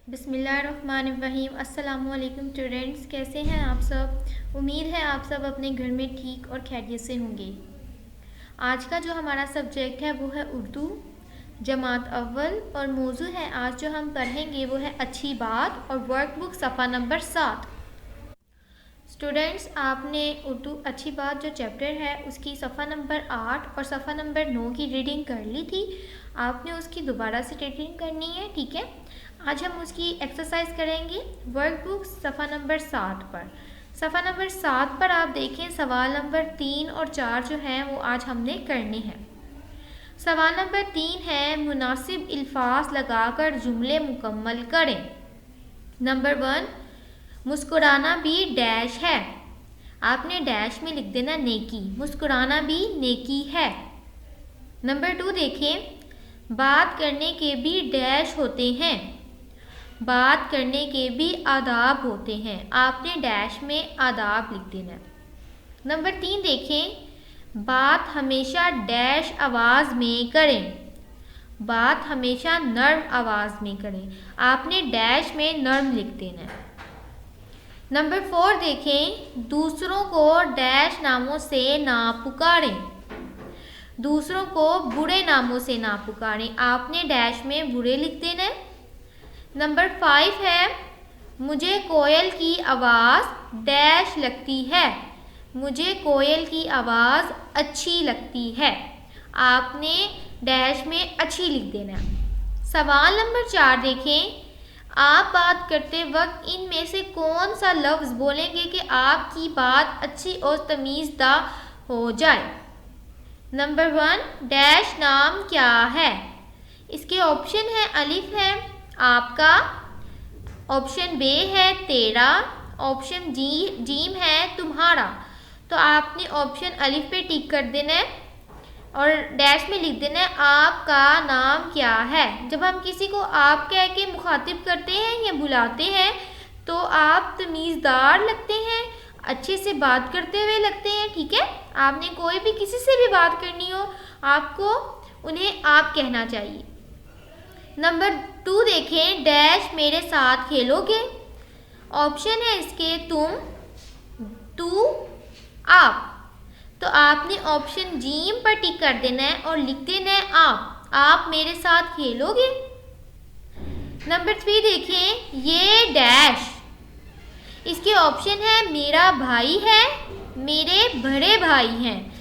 बिस्मिल्लाहिर्रहमानिर्रहीम। अस्सलामुअलैकुम स्टूडेंट्स, कैसे हैं आप सब। उम्मीद है आप सब अपने घर में ठीक और खैरियत से होंगे। आज का जो हमारा सब्जेक्ट है वो है उर्दू जमात अव्वल और मौजू है आज जो हम पढ़ेंगे वो है अच्छी बात और वर्कबुक सफ़ा नंबर 7। स्टूडेंट्स, आपने उर्दू अच्छी बात जो चैप्टर है उसकी सफ़ा नंबर 8 और सफ़ा नंबर 9 की रीडिंग कर ली थी। आपने उसकी दोबारा से रीडिंग करनी है, ठीक है। आज हम उसकी एक्सरसाइज करेंगे वर्कबुक सफ़ा नंबर 7 पर। सफ़ा नंबर 7 पर आप देखें सवाल नंबर 3 और 4 जो हैं वो आज हमने करने हैं। सवाल नंबर 3 है मुनासिब अल्फाज लगाकर जुमले मुकम्मल करें। नंबर 1, मुस्कुराना भी डैश है। आपने डैश में लिख देना नेकी, मुस्कुराना भी नेकी है। नंबर 2 देखें, बात करने के भी डैश होते हैं। बात करने के भी आदाब होते हैं। आपने डैश में आदाब लिख देना। नंबर 3 देखें, बात हमेशा डैश आवाज़ में करें। बात हमेशा नर्म आवाज़ में करें। आपने डैश में नर्म लिख देना। नंबर 4 देखें, दूसरों को डैश नामों से ना पुकारें। दूसरों को बुरे नामों से ना पुकारें। आपने डैश में बुरे लिख देना है। नंबर 5 है, मुझे कोयल की आवाज़ डैश लगती है। मुझे कोयल की आवाज़ अच्छी लगती है। आपने डैश में अच्छी लिख देना। सवाल नंबर 4 देखें, आप बात करते वक्त इनमें से कौन सा लफ्ज़ बोलेंगे कि आपकी बात अच्छी और तमीज़दार हो जाए। नंबर 1, डैश नाम क्या है। इसके ऑप्शन है अलिफ है आपका, ऑप्शन बे है तेरा, ऑप्शन जीम है तुम्हारा। तो आपने ऑप्शन अलिफ पे टिक कर देना है और डैश में लिख देना है आपका नाम क्या है। जब हम किसी को आप कह के मुखातिब करते हैं या बुलाते हैं तो आप तमीज़दार लगते हैं, अच्छे से बात करते हुए लगते हैं, ठीक है। आपने कोई भी किसी से भी बात करनी हो आपको उन्हें आप कहना चाहिए। नंबर 2 देखें, डैश मेरे साथ खेलोगे। ऑप्शन है इसके तुम, तू, आप। तो आपने ऑप्शन जीम पर टिक कर देना है और लिख देना है आप मेरे साथ खेलोगे। नंबर 3 देखें, ये डैश। इसके ऑप्शन है मेरा भाई है, मेरे बड़े भाई हैं।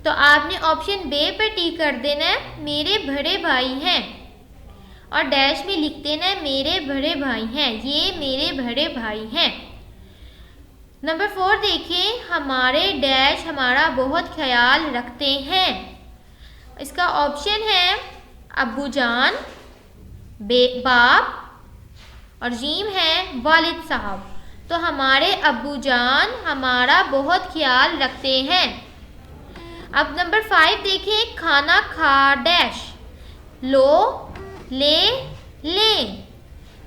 तो आपने ऑप्शन बे पर टिक कर देना है मेरे बड़े भाई हैं और डैश में लिख देना है मेरे बड़े भाई हैं, ये मेरे बड़े भाई हैं। नंबर 4 देखें, हमारे डैश हमारा बहुत ख्याल रखते हैं। इसका ऑप्शन है अब्बू जान, बाप और जीम है वालिद साहब। तो हमारे अब्बू जान हमारा बहुत ख्याल रखते हैं। अब नंबर 5 देखें, खाना खा डैश, लो, ले, लें।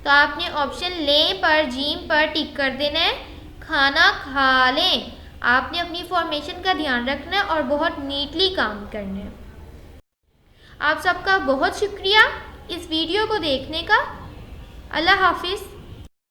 तो आपने ऑप्शन ले पर जीम पर टिक कर देना है खाना खा लें। आपने अपनी फॉर्मेशन का ध्यान रखना है और बहुत नीटली काम करना है। आप सबका बहुत शुक्रिया इस वीडियो को देखने का। अल्लाह हाफिज़।